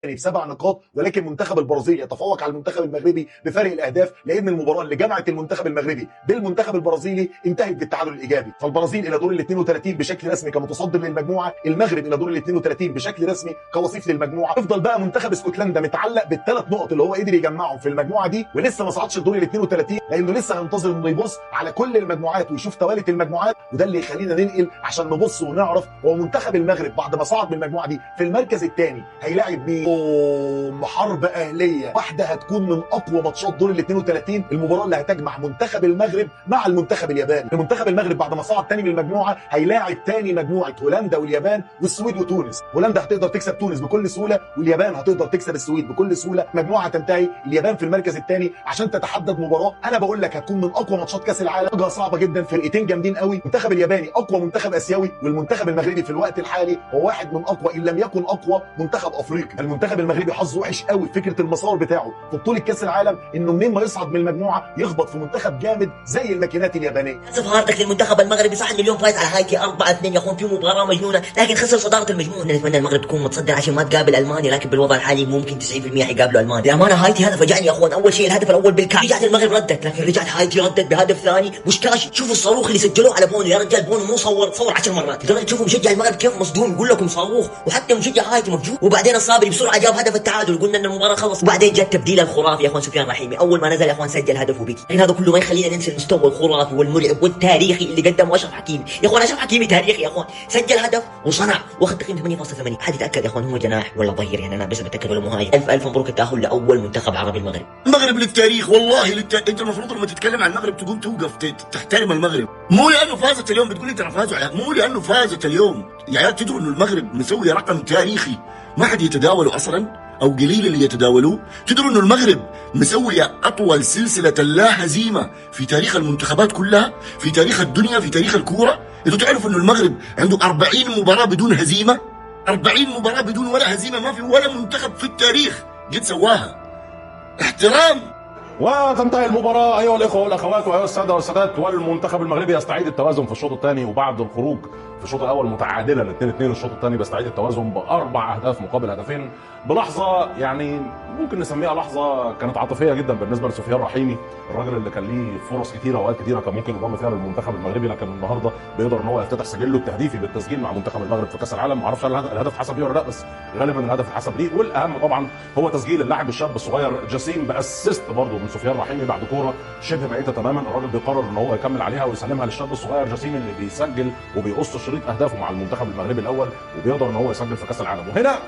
ب7 نقاط، ولكن منتخب البرازيل يتفوق على المنتخب المغربي بفارق الاهداف، لان المباراه اللي جمعت المنتخب المغربي بالمنتخب البرازيلي انتهت بالتعادل الايجابي. فالبرازيل الى دور ال 32 بشكل رسمي كمتصدر للمجموعه، المغرب الى دور ال 32 بشكل رسمي كوصيف للمجموعه. يفضل بقى منتخب اسكتلندا متعلق بالثلاث نقط اللي هو قدر يجمعهم في المجموعه دي، ولسه ما صعدش لدور ال 32، لانه لسه هينتظر انه يبص على كل المجموعات ويشوف توالت المجموعات. وده اللي يخلينا ننقل عشان نبص ونعرف هو منتخب المغرب بعد ما صعد من المجموعه دي في المركز الثاني هيلاعب مين. حرب اهليه واحده هتكون من اقوى ماتشات دور ال 32، المباراه اللي هتجمع منتخب المغرب مع المنتخب الياباني. المنتخب المغرب بعد ما صعد تاني من المجموعه هيلاعب تاني مجموعه هولندا واليابان والسويد وتونس. هولندا هتقدر تكسب تونس بكل سهوله، واليابان هتقدر تكسب السويد بكل سهوله. مجموعه تنتهي اليابان في المركز الثاني عشان تتحدد مباراه انا بقول لك هتكون من اقوى ماتشات كاس العالم. مواجهه صعبه جدا، فرقتين جامدين قوي. المنتخب الياباني اقوى منتخب اسيوي، والمنتخب المغربي في الوقت الحالي هو واحد من اقوى ان لم يكن اقوى منتخب افريقي. المنتخب المغربي حظه وحش قوي فكره المسار بتاعه في بطوله كاس العالم، انه منين ما يصعد من المجموعه يخبط في منتخب جامد زي الماكينات اليابانيه. للاسف هارتك للمنتخب المغربي، صح اليوم فايز على هايتي 4-2 يا اخوان في مباراه مجنونه، لكن خسر صداره المجموعه. نتمنى المغرب تكون متصدر عشان ما تقابل المانيا، لكن بالوضع الحالي ممكن 90% حيقابلوا المانيا. للامانه هايتي هذا فجعني يا اخوان. اول شيء الهدف الاول بالكاش، رجعت المغرب ردت، لكن رجعت هايتي ردت بهدف ثاني مش كاش. شوفوا الصاروخ اللي سجلوه على بونو يا رجال، بونو مو صور 10 مرات، لدرجه تشوفوا مشجع المغرب كيف مصدوم يقول لكم صاروخ، وحتى مشجع هايتي مفجوع. وبعدين الصابري بسرعه جاب هدف التعادل، قلنا ان المباراه خلص. وبعدين جاء التبديل الخرافي يا اخوان سفيان رحيمي، اول ما نزل يا اخوان سجل هدف وبكي. لكن هذا كله ما يخلينا ننسى المستوى الخرافي والمرعب والتاريخي اللي قدمه اشرف حكيمي. يا اخوان اشرف حكيمي تاريخي يا اخوان، سجل هدف وصنع واخذ تقييم 8.8. حد يتاكد يا اخوان هو جناح ولا ظهير؟ يعني انا بس بتاكد ولا مهاجم. الف مبروك التاهل لاول منتخب عربي المغرب. المغرب للتاريخ والله انت المفروض لما تتكلم عن المغرب تقوم توقف تحترم المغرب، مو لانه فازت اليوم بتقول انت فازوا مو لانه فازت اليوم. يا عيال تدروا انه المغرب مسوي رقم تاريخي ما حد يتداوله اصلا او قليل اللي يتداولوه. تدروا انه المغرب مسويه اطول سلسله لا هزيمه في تاريخ المنتخبات كلها، في تاريخ الدنيا، في تاريخ الكوره. انتوا تعرفوا انه المغرب عنده 40 مباراه بدون هزيمه، 40 مباراه بدون ولا هزيمه، ما في ولا منتخب في التاريخ قد سواها. احترام. وتنتهي المباراة أيها الإخوة والأخوات وأيها السادة والسادات، والمنتخب المغربي يستعيد التوازن في الشوط الثاني، وبعد الخروج في الشوط الأول متعادلا 2-2 الشوط الثاني بيستعيد التوازن ب4 أهداف مقابل هدفين، بلحظة يعني ممكن نسميها لحظة كانت عاطفية جدا بالنسبة لسفيان رحيمي، الراجل اللي كان ليه فرص كتيرة وأوقات كتيرة كان ممكن ينضم فيها للمنتخب المغربي، لكن النهارده بيقدر إن هو يفتتح سجله التهديفي بالتسجيل مع منتخب المغرب في كأس العالم. ما اعرفش هل الهدف اتحسب ليه ولا لا، بس غالبا الهدف اتحسب ليه. والأهم طبعا هو تسجيل اللاعب الشاب الصغير جاسيم بأسيست برضه من سفيان رحيمي بعد كوره شبه ميته تماما، الراجل بيقرر ان هو يكمل عليها ويسلمها للشاب الصغير جاسيم اللي بيسجل وبيقص شريط اهدافه مع المنتخب المغربي الاول، وبيقدر ان هو يسجل في كاس العالم. وهنا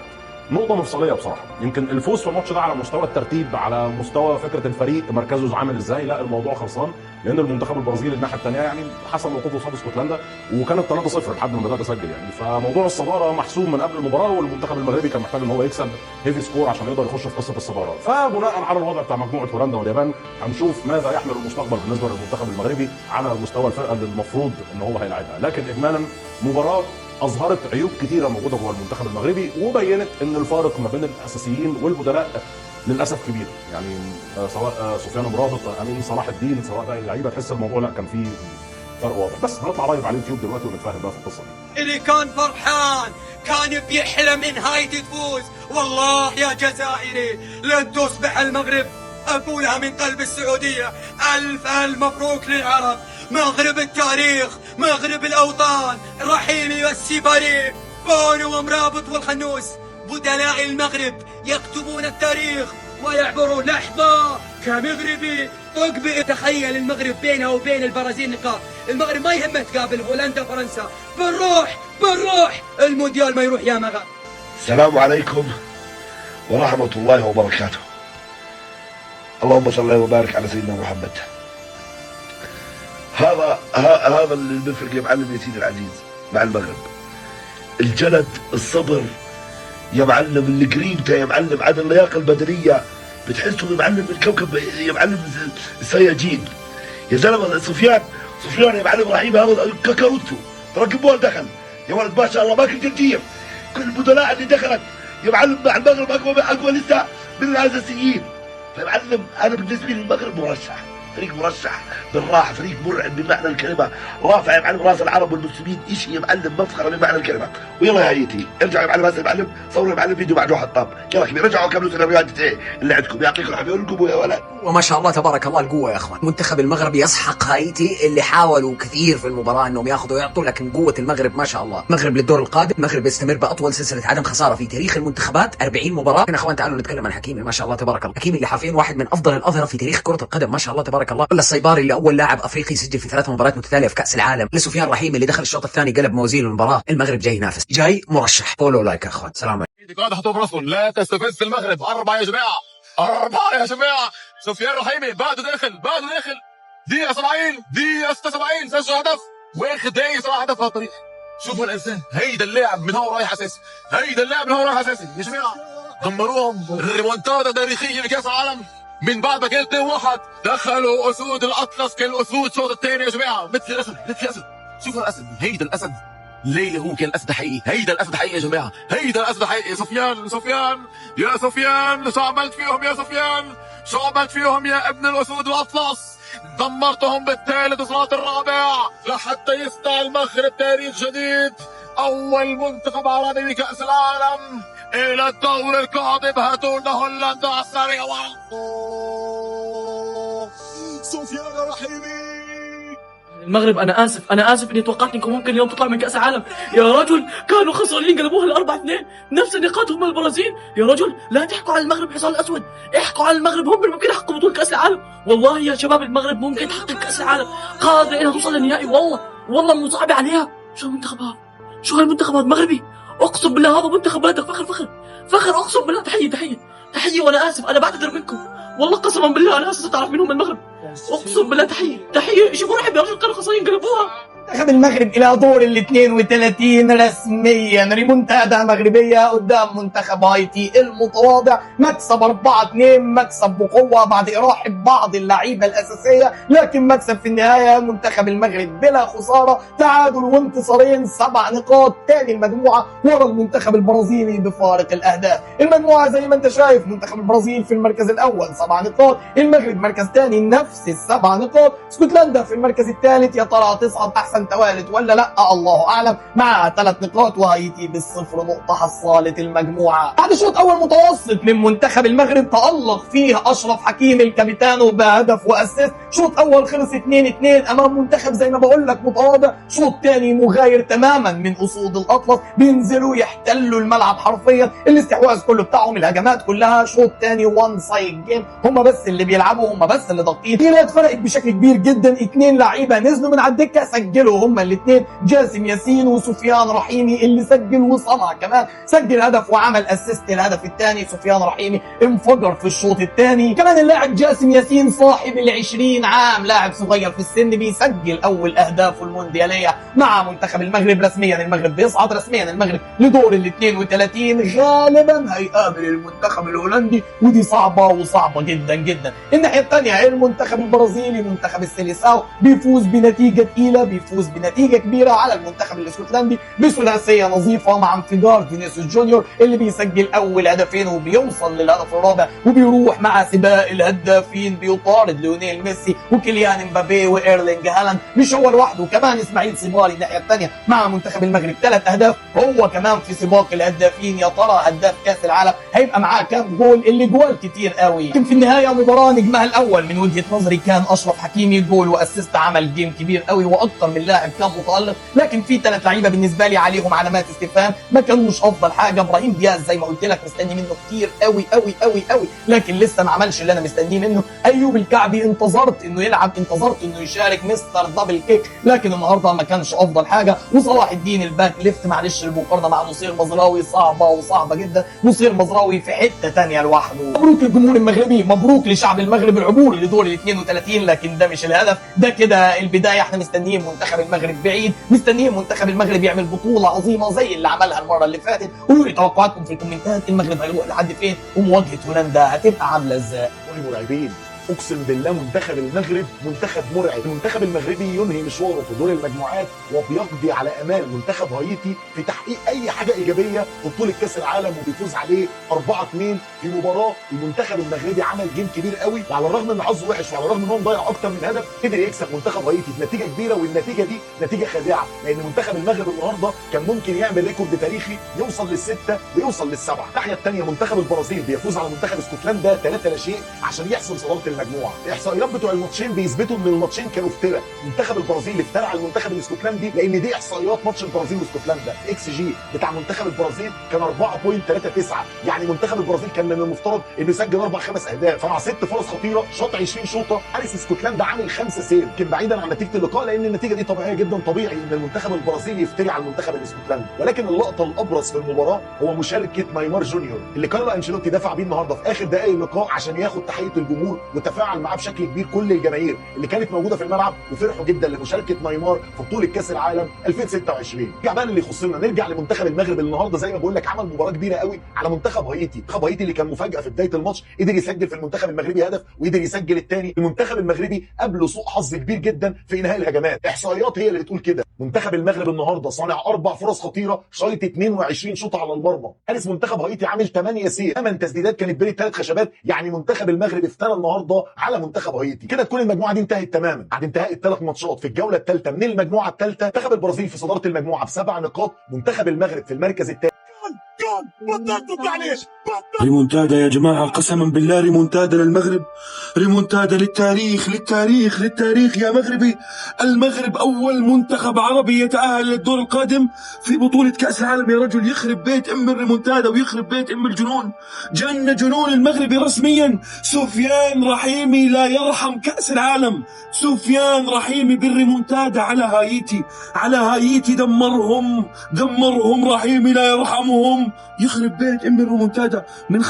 نقطة مفصلية بصراحة، يمكن الفوز في الماتش ده على مستوى الترتيب، على مستوى فكرة الفريق مركزه عامل ازاي، لا الموضوع خلصان، لأن المنتخب البرازيلي الناحية الثانية يعني حصل موقفه قصاد اسكتلندا وكانت 3-0 لحد ما بدأت اسجل يعني، فموضوع الصدارة محسوم من قبل المباراة، والمنتخب المغربي كان محتاج ان هو يكسب هيفي سكور عشان يقدر يخش في قصة الصدارة. فبناء على الوضع بتاع مجموعة هولندا واليابان هنشوف ماذا يحمل المستقبل بالنسبة للمنتخب المغربي على مستوى الفرقة اللي المفروض ان هو هيلاعبها. لكن إجمالا مباراة اظهرت عيوب كثيره موجوده جوه المنتخب المغربي، وبينت ان الفارق ما بين الاساسيين والبدلاء للاسف كبير، يعني سواء سفيان مرابط، امين صلاح الدين، سواء باقي اللعيبه، تحس الموضوع لا كان فيه فرق واضح. بس هنطلع لايف على اليوتيوب دلوقتي ونتفاهم بقى في القصه دي. اللي كان فرحان كان بيحلم ان هايتي تفوز. والله يا جزائري لن تصبح المغرب، اقولها من قلب السعوديه، الف مبروك للعرب، مغرب التاريخ، مغرب الاوطان، رحيمي والسيباري، بونو ومرابط والخنوس، بدلاء المغرب يكتبون التاريخ ويعبروا لحظه كمغربي اقبل. تخيل المغرب بينها وبين البرازيل نقاط، المغرب ما يهمه تقابل هولندا فرنسا، بنروح المونديال ما يروح يا مغا. السلام عليكم ورحمة الله وبركاته. اللهم صل وبارك على سيدنا محمد. هذا اللي بيفرق يا معلم يا سيدي العزيز مع المغرب، الجلد، الصبر يا معلم، الجرينتا يا معلم، عاد اللياقة البدنية بتحسوا يا معلم الكوكب يا معلم السياجين يا زلمه. سفيان يا معلم رحيم هذا كاكاروتو، ركبوه دخل يا ولد ما شاء الله، ما كنت تجيب كل البدلاء اللي دخلت يا معلم مع المغرب اقوى لسه من الاساسيين. فيا معلم انا بالنسبه لي المغرب مرشح، فريق مرشح بالراحه، فريق مرعب بمعنى الكلمه، رافع يا معلم راس العرب والمسلمين، شيء يا معلم مفخره بمعنى الكلمه. ويلا يا هايتي ارجعوا يا معلم، هسه المعلم صوروا يا معلم فيديو مع جو حطاب، يلا كبير رجعوا كملوا سيناريوهات اللي عندكم، يعطيكم العافيه ارقبوا يا ولد. وما شاء الله تبارك الله القوة يا اخوان. المنتخب المغربي يسحق هايتي اللي حاولوا كثير في المباراة انهم ياخذوا ويعطوا، لكن قوة المغرب ما شاء الله. المغرب للدور القادم، المغرب يستمر باطول سلسلة عدم خسارة في تاريخ المنتخبات، 40 مباراة. يا اخوان تعالوا نتكلم عن حكيمي، ما شاء الله تبارك الله. حكيمي اللي حرفيا واحد من افضل الاظهرة في تاريخ كرة القدم، ما شاء الله تبارك الله. ولا الصيباري اللي اول لاعب افريقي يسجل في 3 مباريات متتالية في كأس العالم. لسفيان رحيمي اللي دخل الشوط الثاني قلب موازين المباراة. المغرب جاي ينافس، جاي مرشح. فولو لايك يا اخوان، سلام عليكم. قاعد حطوا براسهم، لا تستفز المغرب. 4 يا جماعة، 4 يا جماعة. سفيان رحيمي بعده داخل دقيقة 70 دقيقة 76 سجل هدف، واخد دقيقة صراحة هدف هالطريق. شوفوا الانسان، هيدا اللاعب من هون رايح اساسي، يا جماعة. دمروهم ريمونتادا تاريخية بكأس العالم من بعد ما كان 2-1 دخلوا اسود الاطلس كالاسود الشوط الثاني يا جماعة. مثل الاسد، شوفوا الاسد، هيدا الاسد. ليلى هو كان الاسد حقيقي، هيدا الاسد حقيقي يا جماعه، هيدا الاسد حقيقي. سفيان يا سفيان، شو عملت فيهم يا سفيان؟ شو عملت فيهم يا ابن الاسود الاطلس؟ دمرتهم بالثالث وصلات الرابع لحتى يصنع المغرب تاريخ جديد، اول منتخب عربي بكأس العالم الى الدور القادم. هاتوا لنا هولندا على السريع. سفيان رحيمي. المغرب انا اسف اني توقعت انكم ممكن اليوم تطلع من كاس العالم. يا رجل كانوا خسرانين قلبوها ل4-2 نفس نقاطهم مع البرازيل. يا رجل لا تحكوا على المغرب حصان الاسود، احكوا على المغرب هم اللي ممكن يحققوا بطولة كاس العالم. والله يا شباب المغرب ممكن تحقق كاس العالم، قادرة انها توصل للنهائي. والله مو صعب عليها. شو المنتخب هذا؟ شو هالمنتخب هذا مغربي؟ اقسم بالله هذا منتخب بلدك. فخر اقسم بالله. تحية وانا اسف، انا بعتذر منكم والله قسما بالله. انا اسف تعرف منهم المغرب، اقسم بالله. تحية شوفوا رحب يا رجل، كانوا خسرانين قلبوها. منتخب المغرب الى دور ال 32 رسميا. ريمونتادا مغربيه قدام منتخب هايتي المتواضع، مكسب 4-2، مكسب بقوه بعد اراحه بعض اللعيبه الاساسيه، لكن مكسب في النهايه. منتخب المغرب بلا خساره، تعادل وانتصارين، 7 نقاط، ثاني المجموعه ورا المنتخب البرازيلي بفارق الاهداف. المجموعه زي ما انت شايف، منتخب البرازيل في المركز الاول 7 نقاط، المغرب مركز ثاني نفس ال7 نقاط، اسكتلندا في المركز الثالث. يا ترى تصعد احسن توالد ولا لا؟ الله اعلم، مع 3 نقاط، وهايتي بالصفر نقطه حصاله المجموعه. بعد شوط اول متوسط من منتخب المغرب تألق فيه اشرف حكيمي الكابيتانو بهدف واسيست. شوط اول خلص 2-2 امام منتخب زي ما بقول لك متواضع. شوط ثاني مغاير تماما من اسود الاطلس، بينزلوا يحتلوا الملعب حرفيا، الاستحواذ كله بتاعهم، الهجمات كلها. شوط ثاني 1 سايد جيم، هم بس اللي بيلعبوا، هم بس اللي ضاغطين. التغييرات فرقت بشكل كبير جدا، 2 لعيبه نزلوا من على الدكه سجلوا هم الاثنين، جاسم ياسين وسفيان رحيمي اللي سجل وصنع كمان، سجل هدف وعمل اسيست الهدف الثاني. سفيان رحيمي انفجر في الشوط الثاني. كمان اللاعب جاسم ياسين صاحب ال20 عام، لاعب صغير في السن، بيسجل اول اهدافه الموندياليه مع منتخب المغرب. رسميا المغرب بيصعد، رسميا المغرب لدور ال 32. غالبا هيقابل المنتخب الهولندي، ودي صعبه جدا جدا. الناحيه الثانيه المنتخب البرازيلي، منتخب السيليساو، بيفوز بنتيجه ثقيله، بيفوز بنتيجه كبيره على المنتخب الاسكتلندي بثلاثيه نظيفه، مع انفجار فينيسيوس جونيور اللي بيسجل اول هدفين وبيوصل للهدف الرابع، وبيروح مع سباق الهدافين، بيطارد ليونيل ميسي وكيليان امبابي وايرلينج هالاند. مش هو لوحده، كمان اسماعيل صباري الناحيه الثانيه مع منتخب المغرب 3 اهداف، هو كمان في سباق الهدافين. يا ترى هداف كاس العالم هيبقى معاه كام جول؟ اللي جوال كتير قوي. لكن في النهايه مباراه نجمها الاول من وجهه نظري كان اشرف حكيمي، جول واسيست، عمل جيم كبير قوي، واكثر من لاعب كان متالق. لكن في 3 لعيبه بالنسبه لي عليهم علامات استفهام، ما كانوش افضل حاجه. ابراهيم دياز زي ما قلت لك مستني منه كتير قوي، لكن لسه ما عملش اللي انا مستنيه منه. ايوب الكعبي انتظرت انه يلعب، انتظرت انه يشارك مستر دبل كيك، لكن النهارده ما كانش افضل حاجه. وصلاح الدين الباك ليفت، معلش المقارنه مع نصير مزراوي صعبه جدا، نصير مزراوي في حته ثانيه لوحده. مبروك للجمهور المغربي، مبروك لشعب المغرب العبور لدور ال 32، لكن ده مش الهدف، ده كده البدايه. احنا مستنيين منتخب المغرب بعيد، مستنيين منتخب المغرب يعمل بطوله عظيمه زي اللي عملها المره اللي فاتت. قولوا لي توقعاتكم في الكومنتات، المغرب هيروح لحد فين؟ ومواجهه هولندا هتبقى عامله ازاي؟ مرعبين اقسم بالله منتخب المغرب منتخب مرعب. المنتخب المغربي ينهي مشواره في دور المجموعات وبيقضي على امال منتخب هايتي في تحقيق اي حاجه ايجابيه في بطوله كاس العالم، وبيفوز عليه 4-2 في مباراه المنتخب المغربي عمل جيم كبير قوي، وعلى الرغم ان حظه وحش وعلى الرغم ان هو مضيع اكتر من هدف قدر يكسب منتخب هايتي بنتيجه كبيره. والنتيجه دي نتيجه خادعه، لان منتخب المغرب النهارده كان ممكن يعمل ريكورد تاريخي يوصل للسته ويوصل للسبعه. الناحيه الثانيه منتخب البرازيل بيفوز على منتخب اسكتلندا 3-0 عشان يحسم صداره المجموعه. الاحصائيات بتوع الماتشين بيثبتوا ان الماتشين كانوا افتراء. منتخب البرازيل افترى على المنتخب الاسكتلندي، لان دي احصائيات ماتش البرازيل واسكتلندا. اكس جي بتاع منتخب البرازيل كان 4.39، يعني منتخب البرازيل كان من المفترض انه يسجل 4-5 اهداف، صنع 6 فرص خطيره، شاط 20 شوطه. حارس اسكتلندا عامل 5 سيف. يمكن بعيدا عن نتيجه اللقاء لان النتيجه دي طبيعيه جدا، طبيعي ان المنتخب البرازيلي يفتري على المنتخب الاسكتلندي، ولكن اللقطه الابرز في المباراه هو مشاركه نيمار جونيور اللي كارلو انشيلوتي دفع بيه النهارده في اخر دقائق اللقاء عشان ياخد تحيه الجمهور، وتفاعل معاه بشكل كبير كل الجماهير اللي كانت موجوده في الملعب، وفرحوا جدا لمشاركه نيمار في بطوله كاس العالم 2026. نرجع بقى اللي يخصنا، نرجع لمنتخب المغرب النهارده زي ما بقول لك عمل مباراه كبيره قوي على منتخب هايتي. منتخب هايتي اللي كان مفاجاه في بدايه الماتش قدر يسجل في المنتخب المغربي هدف وقدر يسجل الثاني. المنتخب المغربي قابله سوء حظ كبير جدا في انهاء الهجمات، احصائيات هي اللي بتقول كده. منتخب المغرب النهارده صانع 4 فرص خطيره، شايط 22 شوطه على المرمى. حارس منتخب هايتي عامل 8 سيف، 8 تسديدات كانت بين ال3 خشبات، يعني منتخب المغرب افترى النهارده على منتخب هايتي. كده تكون المجموعه دي انتهت تماما. بعد انتهاء ال3 ماتشات في الجوله الثالثه من المجموعه الثالثه، منتخب البرازيل في صداره المجموعه ب7 نقاط، منتخب المغرب في المركز الثاني. ريمونتادا يا جماعة، قسما بالله ريمونتادا للمغرب، ريمونتادا للتاريخ للتاريخ للتاريخ يا مغربي. المغرب أول منتخب عربي يتأهل للدور القادم في بطولة كأس العالم يا رجل. يخرب بيت أم الريمونتادا ويخرب بيت أم الجنون. جن جنون المغربي رسميا. سفيان رحيمي لا يرحم كأس العالم. سفيان رحيمي بالريمونتادا على هايتي، على هايتي دمرهم رحيمي لا يرحمهم. يخرب بيت ام الريمونتادا، من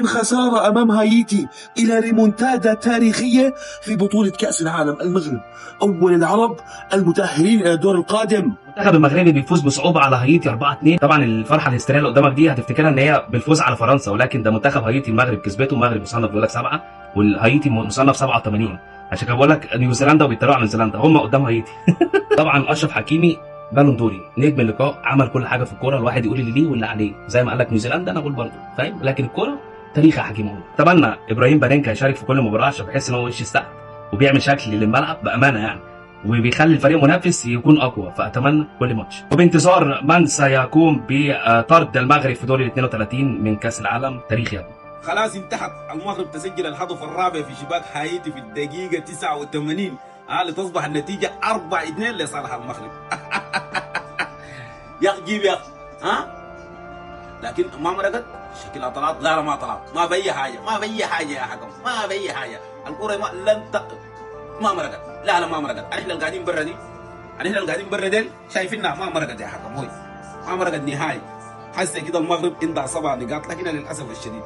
خساره امام هايتي الى ريمونتادا تاريخيه في بطوله كاس العالم. المغرب اول العرب المتاهلين الى الدور القادم. المنتخب المغربي بيفوز بصعوبه على هايتي 4-2. طبعا الفرحه الهستيريه اللي قدامك دي هتفتكرها ان هي بالفوز على فرنسا، ولكن ده منتخب هايتي المغرب كسبته. المغرب مصنف بيقول لك 7 والهايتي مصنف 87، عشان كده بقول لك نيوزيلندا وبيتريقوا على نيوزيلندا هم قدام هايتي. طبعا اشرف حكيمي بالون دوري، نجم اللقاء، عمل كل حاجه في الكوره. الواحد يقول اللي ليه واللي عليه، زي ما قال لك نيوزيلندا انا اقول برضه، فاهم؟ لكن الكوره تاريخ يا حكيم. اتمنى ابراهيم بانينكا يشارك في كل مباراه عشان بحس ان هو وش يستحق وبيعمل شكل للملعب بامانه يعني، وبيخلي الفريق المنافس يكون اقوى. فاتمنى كل ماتش، وبانتظار من سيقوم بطرد المغرب في دور ال 32 من كاس العالم. تاريخ يا ابني. خلاص انتهت. المغرب تسجل الهدف الرابع في شباك هايتي في الدقيقه 89 لتصبح النتيجه 4-2 لصالح المغرب. يا اخي جيب يا اخي لكن ما مرقت شكلها طلعت. لا ما طلعت، ما في حاجه يا حكم، ما في حاجه. الكوره ما مرقت. لا ما مرقت. احنا اللي قاعدين برا دي شايفينها ما مرقت يا حكم. هوي ما مرقت نهائي. حاسه كده المغرب عندها 7 نقاط، لكن للاسف الشديد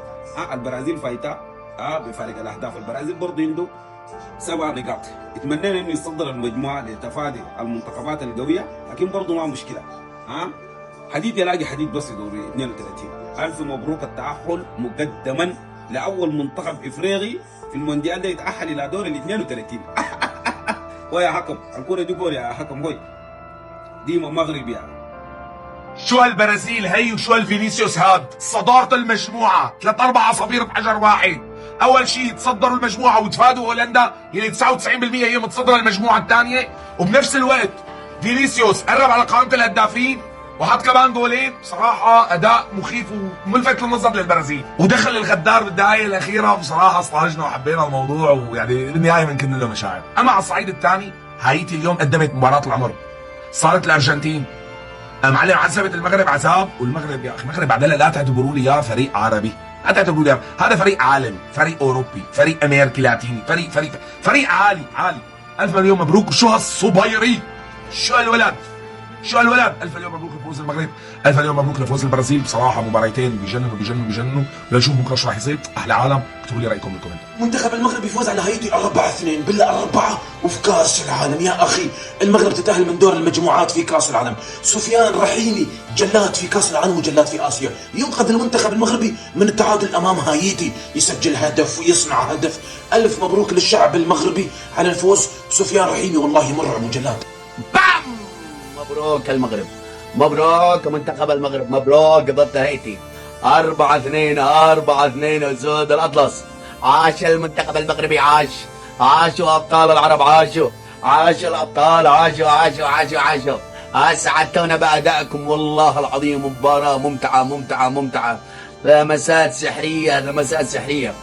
البرازيل فايته بفارق الاهداف. البرازيل برضه عنده 7 نقاط. اتمنينا انه يصدر المجموعه لتفادي المنتخبات القويه، لكن برضه ما مشكله. حديد يلاقي حديد بس في دوري 32. الف مبروك التاهل مقدما لاول منتخب افريقي في المونديال ده يتاهل الى دور ال 32. ويا حكم الكوره دي كوره يا حكم. هوي دي مغرب يعني. شو البرازيل هي وشو الفينيسيوس هاد؟ صدارة المجموعة 3-4 عصافير بحجر واحد. أول شيء تصدروا المجموعة وتفادوا هولندا اللي 99% هي متصدرة المجموعة الثانية، وبنفس الوقت فينيسيوس قرب على قائمة الهدافين وحط كمان جولين. بصراحة أداء مخيف وملفت للنظر للبرازيل، ودخل الغدار بالدقائق الأخيرة. بصراحة اصطهجنا وحبينا الموضوع، ويعني بالنهاية بنكن له مشاعر. أما على الصعيد الثاني هايتي اليوم قدمت مباراة العمر، صارت الأرجنتين معلم عذبت المغرب عذاب. والمغرب يا اخي المغرب بعدين لا تعتبروا لي يا فريق عربي، لا تعتبروا لي هذا فريق عالمي، فريق اوروبي، فريق امريكي لاتيني، فريق عالي. الف مليون مبروك. شو هالصبيري، شو هالولد، شو هالولد؟ الف اليوم مبروك لفوز المغرب، الف اليوم مبروك لفوز البرازيل. بصراحه مباراتين بيجننوا. ولنشوف بكره شو راح يصير. احلى عالم، اكتبوا لي رايكم بالكومنت. منتخب المغرب يفوز على هايتي 4-2 بالله 4 وفي كاس العالم. يا اخي المغرب تتاهل من دور المجموعات في كاس العالم. سفيان رحيمي جلاد في كاس العالم وجلاد في اسيا، ينقذ المنتخب المغربي من التعادل امام هايتي، يسجل هدف ويصنع هدف. الف مبروك للشعب المغربي على الفوز. سفيان رحيمي والله مرعب وجلاد. بام! مبروك المغرب، مبروك منتخب المغرب، مبروك ضد هايتي 4-2 أسود الأطلس. عاش المنتخب المغربي، عاشوا أبطال العرب، عاشوا الأبطال، عاشوا. أسعدتونا بأدائكم والله العظيم. مباراة ممتعة، لمسات سحرية.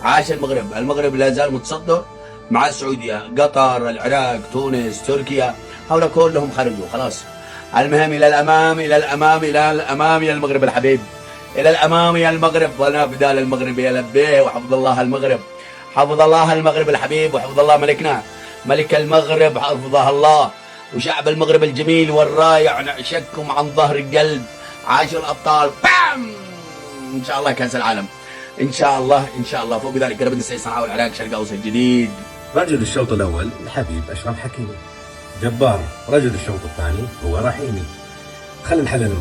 عاش المغرب لا زال متصدر مع السعودية، قطر، العراق، تونس، تركيا، هؤلاء كلهم خرجوا خلاص. المهم إلى الأمام يا المغرب الحبيب، إلى الأمام يا المغرب. ونفدى للمغرب يا لبيه، وحفظ الله المغرب، حفظ الله المغرب الحبيب، وحفظ الله ملكنا ملك المغرب، حفظه الله. وشعب المغرب الجميل والرائع نعشقكم عن ظهر القلب. عاشوا الأبطال. بام! إن شاء الله كأس العالم، إن شاء الله. فوق ذلك ربنا سيصنعوا العراق شرق أوسط جديد. رجل الشوط الأول الحبيب أشرف حكيمي، جبار. رجل الشوط الثاني هو رحيمي. خلينا نحلل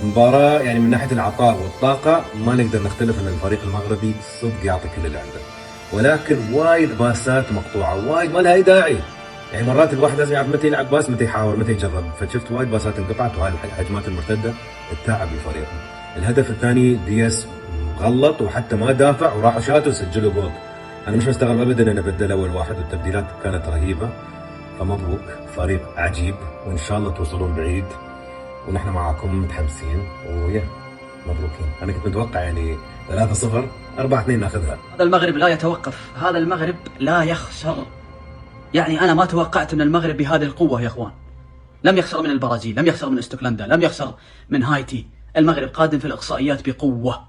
المباراة يعني من ناحية العطاء والطاقة ما نقدر نختلف أن الفريق المغربي صدق يعطي كل اللي عنده، ولكن وايد باسات مقطوعة، وايد ما لها أي داعي. يعني مرات الواحد لازم يعرف متى يلعب باس، متى يحاول، متى يجرب. فشفت وايد باسات انقطعت، وهذه الهجمات المرتدة تتعب الفريق. الهدف الثاني دياس غلط وحتى ما دافع وراحوا شاتوا وسجلوا جول. أنا مش مستغرب أبدا أن بدل أول واحد، والتبديلات كانت رهيبة. فمبروك، فريق عجيب، وإن شاء الله توصلون بعيد، ونحن معاكم متحمسين مبروكين. أنا كنت متوقع يعني 3-0 4-2 ناخذها. هذا المغرب لا يتوقف، هذا المغرب لا يخسر. يعني أنا ما توقعت من المغرب بهذه القوة يا إخوان. لم يخسر من البرازيل، لم يخسر من اسكتلندا، لم يخسر من هايتي. المغرب قادم في الإقصائيات بقوة.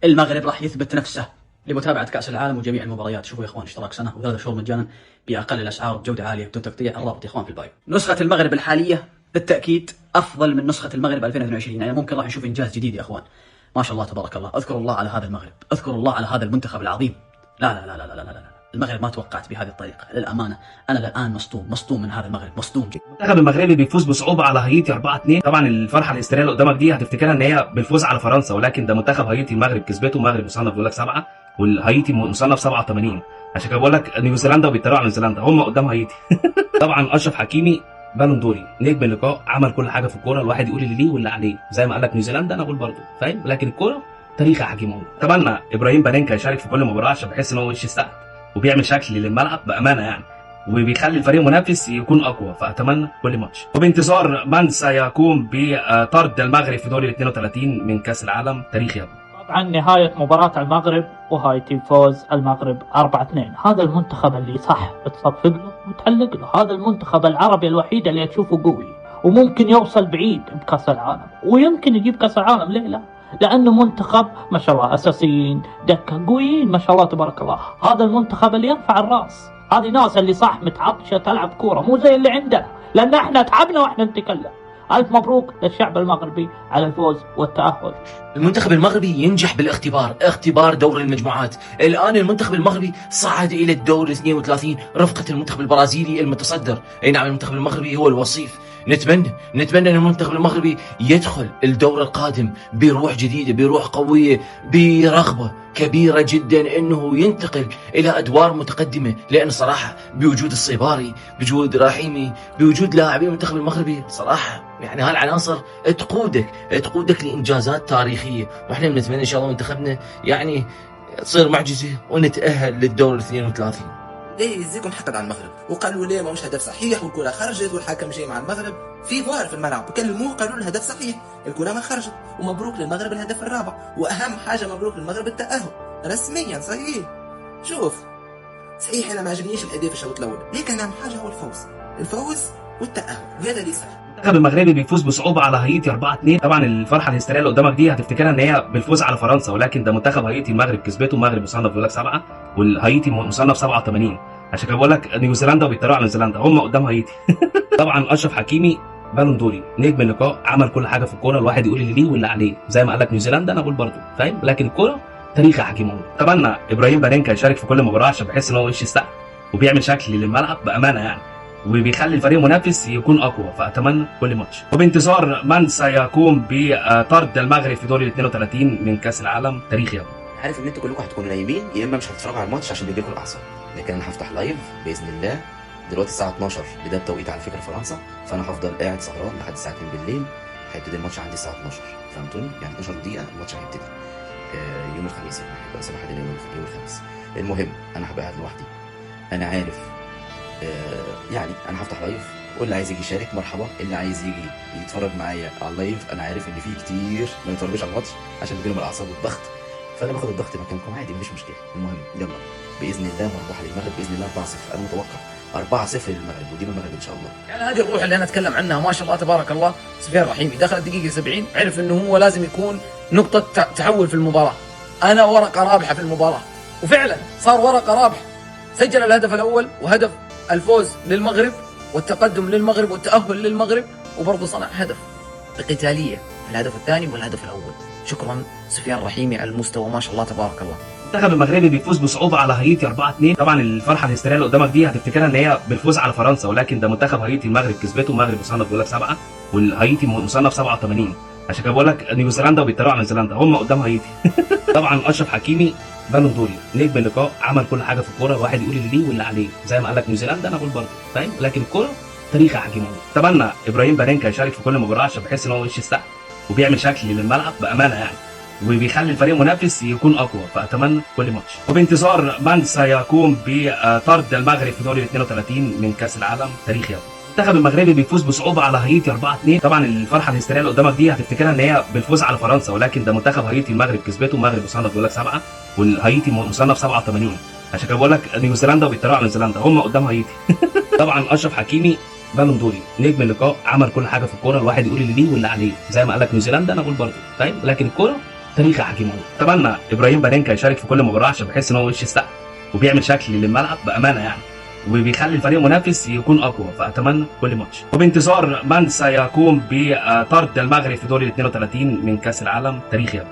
المغرب راح يثبت نفسه. لمتابعة كأس العالم وجميع المباريات شوفوا يا إخوان اشتراك سنة و3 شهور مجانا بأقل الأسعار بجودة عالية بدون تقطيع. الرابط يا إخوان في البايو. نسخة المغرب الحالية بالتأكيد أفضل من نسخة المغرب 2022. يعني ممكن راح نشوف إنجاز جديد يا إخوان. ما شاء الله تبارك الله. اذكروا الله على هذا المغرب، اذكروا الله على هذا المنتخب العظيم. لا لا لا لا لا لا, لا. المغرب ما توقعت بهذه الطريقة للأمانة. أنا الآن مصدوم من هذا المغرب، مصدوم. المنتخب المغربي بيفوز بصعوبة على هايتي 4-2. طبعا الفرحة الهستيرية اللي قدامك دي هتفتكرها ان هي بالفوز على فرنسا، ولكن ده منتخب هايتي المغرب كسبته. المغرب مصنف بيقول لك 7 والهايتي مصنف 87. عشان كده بقول لك نيوزيلندا وبيتريقوا على نيوزيلندا، هم قدام هايتي. طبعا اشرف حكيمي بالون دوري، نجم اللقاء، عمل كل حاجة في الكورة. الواحد يقول اللي ليه واللي عليه، زي ما قال لك نيوزيلندا انا اقول برضه، فاهم؟ لكن الكورة تاريخ يا حكيم. اتمنى ابراهيم بانينكا يشارك في كل مباراة عشان بحس ان هو وش يستحق وبيعمل شكل للملعب بامانه يعني، وبيخلي الفريق المنافس يكون اقوى. فاتمنى كل ماتش. وبانتظار من سيقوم بطرد المغرب في دور ال 32 من كاس العالم. تاريخ يا ابني. طبعا نهايه مباراه المغرب وهايتي فوز المغرب 4-2. هذا المنتخب اللي صح تصفق له وتعلق له. هذا المنتخب العربي الوحيد اللي تشوفه قوي وممكن يوصل بعيد بكاس العالم، ويمكن يجيب كاس العالم. ليه لا؟ لأنه منتخب ما شاء الله أساسيين، دكة قويين ما شاء الله تبارك الله. هذا المنتخب اللي يرفع الراس. هذه ناس اللي صح متعطشة تلعب كورة، مو زي اللي عندنا، لأن احنا تعبنا واحنا نتكلم. ألف مبروك للشعب المغربي على الفوز والتأهل. المنتخب المغربي ينجح بالاختبار، اختبار دور المجموعات. الآن المنتخب المغربي صعد إلى الدور 32 رفقة المنتخب البرازيلي المتصدر. أي نعم، المنتخب المغربي هو الوصيف. نتمنى أن المنتخب المغربي يدخل الدور القادم بروح جديدة، بروح قوية، برغبة كبيرة جدا أنه ينتقل إلى أدوار متقدمة. لأن صراحة بوجود الصيباري، بوجود رحيمي، بوجود لاعبين المنتخب المغربي، صراحة يعني هالعناصر تقودك لإنجازات تاريخية. وإحنا بنتمنى إن شاء الله منتخبنا يعني تصير معجزة ونتأهل للدور 32. ليه يزيكم حقد على المغرب وقالوا ليه ما مش هدف صحيح والكرة خرجت والحكم جاي مع المغرب في فار في الملعب، كلموه قالوا له الهدف صحيح، الكرة ما خرجت. ومبروك للمغرب الهدف الرابع، واهم حاجة مبروك للمغرب التأهل رسميا. صحيح شوف صحيح انا ما عجبنيش الاداء في الشوط الاول، لكن اهم حاجة هو الفوز والتأهل، وهذا اللي صح. المنتخب المغربي بيفوز بصعوبة على هايتي 4-2. طبعا الفرحة الهستيرية اللي قدامك دي هتفتكرها ان هي بالفوز على فرنسا، ولكن ده منتخب هايتي المغرب كسبته. المغرب مصنف بيقول لك 7 والهايتي مصنف 87. عشان كده بقول لك نيوزيلندا وبيتريقوا على نيوزيلندا، هم قدام هايتي. طبعا اشرف حكيمي بالون دوري، نجم اللقاء، عمل كل حاجه في الكوره، الواحد يقول اللي ليه واللي عليه، زي ما قال لك نيوزيلندا انا اقول برضه، فاهم؟ لكن الكوره تاريخ يا حكيم عمر. اتمنى ابراهيم بانينكا يشارك في كل مباراه عشان بحس ان هو وش يستحق وبيعمل شكل للملعب بامانه يعني، وبيخلي الفريق المنافس يكون اقوى، فاتمنى كل ماتش. وبانتظار من سيقوم بطرد المغرب في دور ال 32 من كاس العالم، تاريخي يا ابني. عارف ان انتوا كلكم هتكونوا نايمين يا اما مش هتتفرجوا على الماتش عشان بيجيلكم الاعصاب، لكن انا هفتح لايف باذن الله دلوقتي الساعه 12 بده التوقيت على فكره فرنسا، فانا هفضل قاعد سهران لحد الساعه 2 بالليل. هيبتدي الماتش عندي الساعه 12، فهمتوني؟ يعني 12 دقيقه الماتش هيبتدي يوم الخميس، يعني هيبقى صباح يوم الخميس. المهم انا هبقى قاعد لوحدي، انا عارف يعني انا هفتح لايف، واللي عايز يجي يشارك مرحبا، اللي عايز يجي يتفرج معايا على اللايف انا عارف ان في كتير ما يتفرجوش على الماتش عشان بيجيلهم الاعصاب والضغط، فانا باخد الضغط مكانكم عادي مفيش مشكله. المهم يلا باذن الله مربوحه للمغرب باذن الله 4-0، انا متوقع 4-0 للمغرب ودي المغرب ان شاء الله. يعني هذه الروح اللي انا اتكلم عنها ما شاء الله تبارك الله. سفيان رحيمي دخل الدقيقه 70 عرف انه هو لازم يكون نقطه تحول في المباراه، انا ورقه رابحه في المباراه، وفعلا صار ورقه رابحه. سجل الهدف الاول وهدف الفوز للمغرب والتقدم للمغرب والتاهل للمغرب، وبرضه صنع هدف بقتاليه في الهدف الثاني والهدف الاول. شكرا سفيان رحيمي على المستوى ما شاء الله تبارك الله. المنتخب المغربي بيفوز بصعوبه على هايتي 4-2. طبعا الفرحه الهستيريه اللي قدامك دي هتفتكرها ان هي بالفوز على فرنسا، ولكن ده منتخب هايتي المغرب كسبته، المغرب مصنف بيقول لك 7 والهايتي مصنف 87، عشان كده بقول لك نيوزيلندا وبيتريقوا على نيوزيلندا هم قدام هايتي. طبعا اشرف حكيمي بالون دوري، نجم اللقاء، عمل كل حاجه في الكوره، الواحد يقول اللي ليه واللي عليه، زي ما قال لك نيوزيلندا انا اقول برضه، فاهم؟ لكن الكوره تاريخ يا حكيم عمر. اتمنى ابراهيم بانينكا يشارك في كل مباراه عشان بحس ان هو وش يستحق وبيعمل شكل للملعب بامانه يعني، وبيخلي الفريق المنافس يكون اقوى، فاتمنى كل ماتش. وبانتظار من سيقوم بطرد المغرب في دور ال 32 من كاس العالم، تاريخ يا ابني. المنتخب المغربي بيفوز بصعوبه على هايتي 4-2. طبعا الفرحه الهستيريه اللي قدامك دي هتفتكرها ان هي بالفوز على فرنسا، ولكن ده منتخب هايتي المغرب كسبته، المغرب مصنف بيقول لك 7 والهايتي مصنف 87، عشان كده بقول لك نيوزيلندا وبيتريقوا على نيوزيلندا هم قدام هايتي. طبعا اشرف حكيمي بالون دوري، نجم اللقاء، عمل كل حاجه في الكوره، الواحد يقول اللي ليه واللي عليه، زي ما قال لك نيوزيلندا انا اقول برضه، فاهم؟ لكن الكوره تاريخ يا حكيم عمر. اتمنى ابراهيم بانينكا يشارك في كل مباراه عشان بحس ان هو وش يستحق وبيعمل شكل للملعب بامانه يعني، وبيخلي الفريق المنافس يكون اقوى، فاتمنى كل ماتش. وبانتظار من سيقوم بطرد المغرب في دور ال 32 من كاس العالم، تاريخ يا ابني.